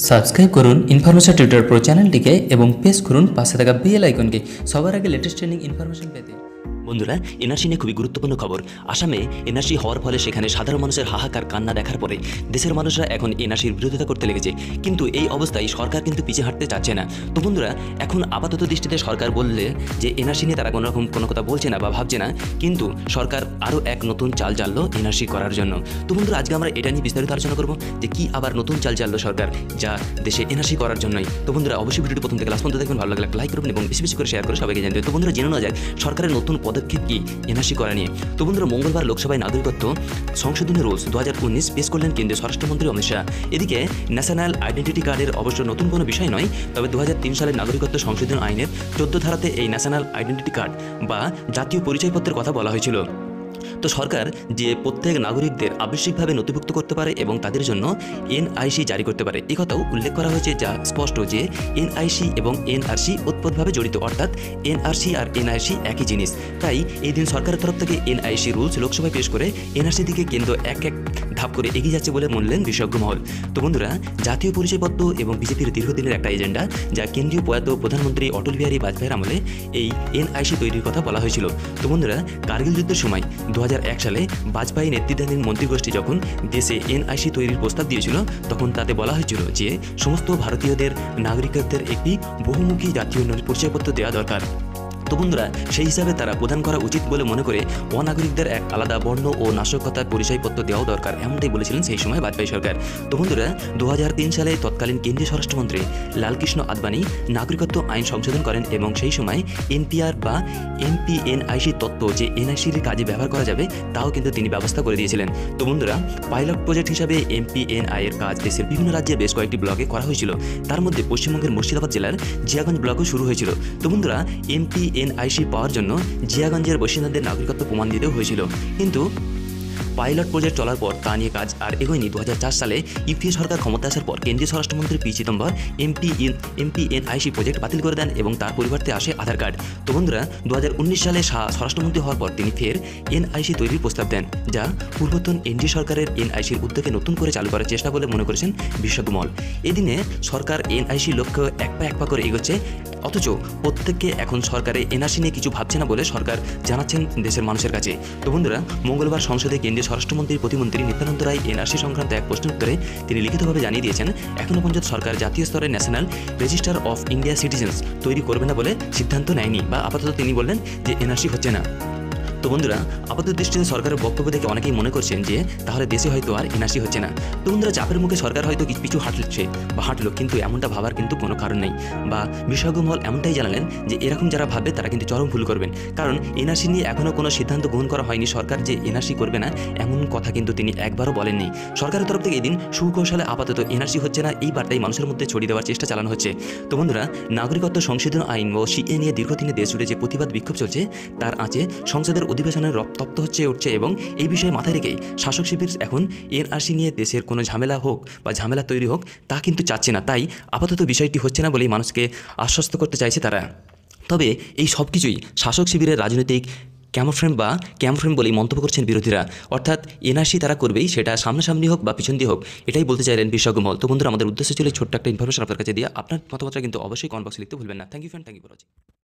Subscribe করুন information tutor pro চ্যানেলটিকে এবং প্রেস করুন পাশে থাকা বেল আইকনকে সবার আগে লেটেস্ট ট্রেন্ডিং ইনফরমেশন পেতে। বন্ধুরা, এনআরসি নিয়ে খুবই গুরুত্বপূর্ণ খবর। আসামে এনআরসি হওয়ার ফলে সেখানে সাধারণ মানুষের হাহাকার কান্না দেখার পরে দেশের মানুষরা এখন এনআরসির বিরোধিতা করতে লেগেছে। কিন্তু এই অবস্থায় সরকার কিন্তু পিছিয়ে হাঁটতে চাচ্ছে না। তো বন্ধুরা, এখন আপাতত দৃষ্টিতে সরকার বললে যে এনআরসি নিয়ে তারা কোনো কথা বলছে না বা ভাবছে না, কিন্তু সরকার আরও এক নতুন চাল চাললো এনআরসি করার জন্য। তো বন্ধুরা, আজকে আমরা এটা নিয়ে বিস্তারিত আলোচনা করবো যে কি আবার নতুন চাল চাললো সরকার যা দেশে এনআরসি করার জন্যই। তো বন্ধুরা, অবশ্যই ভিডিওটি প্রথম থেকে লাস্ট পর্যন্ত দেখবেন, ভালো লাগলে লাইক করবেন এবং বেশি বেশি করে শেয়ার করে সবাইকে জানতে। তো বন্ধুরা, জেনে নেওয়া যাক সরকারের নতুন পদক্ষেপ কি এনআরসি করা নিয়ে। তো বন্ধুরা, মঙ্গলবার লোকসভায় নাগরিকত্ব সংশোধনী রুলস 2019 পেশ করলেন কেন্দ্রীয় স্বরাষ্ট্রমন্ত্রী অমিত শাহ। এদিকে ন্যাশনাল আইডেন্টিটি কার্ডের অবশ্য নতুন কোনো বিষয় নয়, তবে 2003 সালের নাগরিকত্ব সংশোধন আইনের 14 ধারাতে এই ন্যাশনাল আইডেন্টিটি কার্ড বা জাতীয় পরিচয়পত্রের কথা বলা হয়েছিল। তো সরকার যে প্রত্যেক নাগরিকদের আবশ্যিকভাবে নথিভুক্ত করতে পারে এবং তাদের জন্য এনআইসি জারি করতে পারে, এই কথাও উল্লেখ করা হয়েছে, যা স্পষ্ট যে এনআইসি এবং এনআরসি ওতপ্রোতভাবে জড়িত, অর্থাৎ এনআরসি আর এনআইসি একই জিনিস। তাই এই দিন সরকারের তরফ থেকে এনআইসি রুলস লোকসভায় পেশ করে এনআরসি দিকে কেন্দ্র এক এক ধাপ করে এগিয়ে যাচ্ছে বলে বললেন বিশেষজ্ঞ মহল। তো বন্ধুরা, জাতীয় পরিচয়পত্র এবং বিজেপির দীর্ঘদিনের একটা এজেন্ডা, যা কেন্দ্রীয় প্রয়াত প্রধানমন্ত্রী অটল বিহারী বাজপেয়ীর আমলে এই এনআইসি তৈরির কথা বলা হয়েছিল। তো বন্ধুরা, কার্গিল যুদ্ধের সময় 2001 সালে বাজপেয়ী নেতৃত্বাধীন মন্ত্রিগোষ্ঠী যখন দেশে এনআইসি তৈরির প্রস্তাব দিয়েছিল, তখন তাতে বলা হয়েছিল যে সমস্ত ভারতীয়দের নাগরিকত্বের একটি বহুমুখী জাতীয় পরিচয়পত্র দেওয়া দরকার। তো বন্ধুরা, সেই হিসাবে তারা প্রদান করা উচিত বলে মনে করে অনাগরিকদের এক আলাদা বর্ণ ও নাশকতার পরিচয়পত্র দেওয়াও দরকার, এমনটাই বলেছিলেন সেই সময় বাজপেয়ী সরকার। তো বন্ধুরা, 2003 সালে তৎকালীন কেন্দ্রীয় স্বরাষ্ট্রমন্ত্রী লালকৃষ্ণ আদবানি নাগরিকত্ব আইন সংশোধন করেন এবং সেই সময় এনপিআর বা এমপিএনআইসি তত্ত্ব যে এনআইসির কাজে ব্যবহার করা যাবে তাও কিন্তু তিনি ব্যবস্থা করে দিয়েছিলেন। তো বন্ধুরা, পাইলট প্রজেক্ট হিসাবে এমপিএনআই এর কাজ দেশের বিভিন্ন রাজ্যে বেশ কয়েকটি ব্লকে করা হয়েছিল। তার মধ্যে পশ্চিমবঙ্গের মুর্শিদাবাদ জেলার জিয়াগঞ্জ ব্লকও শুরু হয়েছিল। তো বন্ধুরা, এনআইসি পাওয়ার জন্য জিয়াগঞ্জের বাসিন্দাদের নাগরিকত্ব প্রমাণ দিতেও হয়েছিল, কিন্তু পাইলট প্রজেক্ট চলার পর তা নিয়ে কাজ আর এগোয়নি। 2004 সালে ইউপিএ সরকার ক্ষমতা আসার পর কেন্দ্রীয় স্বরাষ্ট্রমন্ত্রী পি চিদম্বর এমপিএনআইসি প্রজেক্ট বাতিল করে দেন এবং তার পরিবর্তে আসে আধার কার্ড। তো বন্ধুরা, 2019 সালে স্বরাষ্ট্রমন্ত্রী হওয়ার পর তিনি ফের এনআইসি তৈরির প্রস্তাব দেন, যা পূর্বতন এনডি সরকারের এনআইসির উদ্যোগে নতুন করে চালু করার চেষ্টা বলে মনে করেছেন বিশেষজ্ঞ মহল। এদিনে সরকার এনআইসি লক্ষ্য এক পা করে এগোচ্ছে, অথচ প্রত্যেককে এখন সরকারে এনআরসি নিয়ে কিছু ভাবছে না বলে সরকার জানাচ্ছেন দেশের মানুষের কাছে। তো বন্ধুরা, মঙ্গলবার সংসদে কেন্দ্রীয় স্বরাষ্ট্রমন্ত্রীর প্রতিমন্ত্রী নিত্যানন্দ রায় এনআরসি সংক্রান্ত এক প্রশ্নের উত্তরে তিনি লিখিতভাবে জানিয়ে দিয়েছেন, এখনও পর্যন্ত সরকার জাতীয় স্তরে national register of India citizens তৈরি করবে না বলে সিদ্ধান্ত নেয়নি, বা আপাতত তিনি বললেন যে এনআরসি হচ্ছে না। তো বন্ধুরা, আপাতত দৃষ্টিতে সরকারের বক্তব্য দেখে অনেকেই মনে করছেন যে তাহলে দেশে হয়তো আর এনআরসি হচ্ছে না। তো বন্ধুরা, চাপের মুখে সরকার হয়তো কিছু হাঁটছে বা হাঁটলো, কিন্তু এমনটা ভাবার কিন্তু কোনো কারণ নেই, বা বিশেষজ্ঞ মহল এমনটাই জানালেন যে এরকম যারা ভাববে তারা কিন্তু চরম ভুল করবেন, কারণ এনআরসি নিয়ে এখনও কোনো সিদ্ধান্ত গ্রহণ করা হয়নি। সরকার যে এনআরসি করবে না এমন কথা কিন্তু তিনি একবারও বলেননি। সরকারের তরফ থেকে এদিন সুকৌশলে আপাতত এনআরসি হচ্ছে না এই বার্তাই মানুষের মধ্যে ছড়িয়ে দেওয়ার চেষ্টা চালানো হচ্ছে। তো বন্ধুরা, নাগরিকত্ব সংশোধন আইন ও সিএ নিয়ে দীর্ঘদিনে দেশ জুড়ে যে প্রতিবাদ বিক্ষোভ চলছে, তার আঁচে সংসদের অধিবেশনের উঠছে এবং এই বিষয়ে মাথায় রেখেই শাসক শিবির এখন এনআরসি নিয়ে দেশের কোনো ঝামেলা হোক বা ঝামেলা তৈরি হোক তা কিন্তু চাচ্ছে না। তাই আপাতত বিষয়টি হচ্ছে না বলেই মানুষকে আশ্বস্ত করতে চাইছে তারা। তবে এই সব কিছুই শাসক শিবিরের রাজনৈতিক ক্যাম্পফ্রেম বলেই মন্তব্য করছেন বিরোধীরা, অর্থাৎ এনআরসি তারা করবেই, সেটা সামনাসামনি হোক বা পিছন দিয়ে হোক, এটাই বলতে চাইলেন বিশেষজ্ঞ মহল। তো বন্ধুরা, আমাদের উদ্দেশ্য ছিল ছোট্ট একটা ইনফরমেশন আপনার কাছে দিয়ে। আপনার মতামতটা কিন্তু অবশ্যই কমেন্ট বক্সে লিখতে ভুলবেন না। Thank you for watching.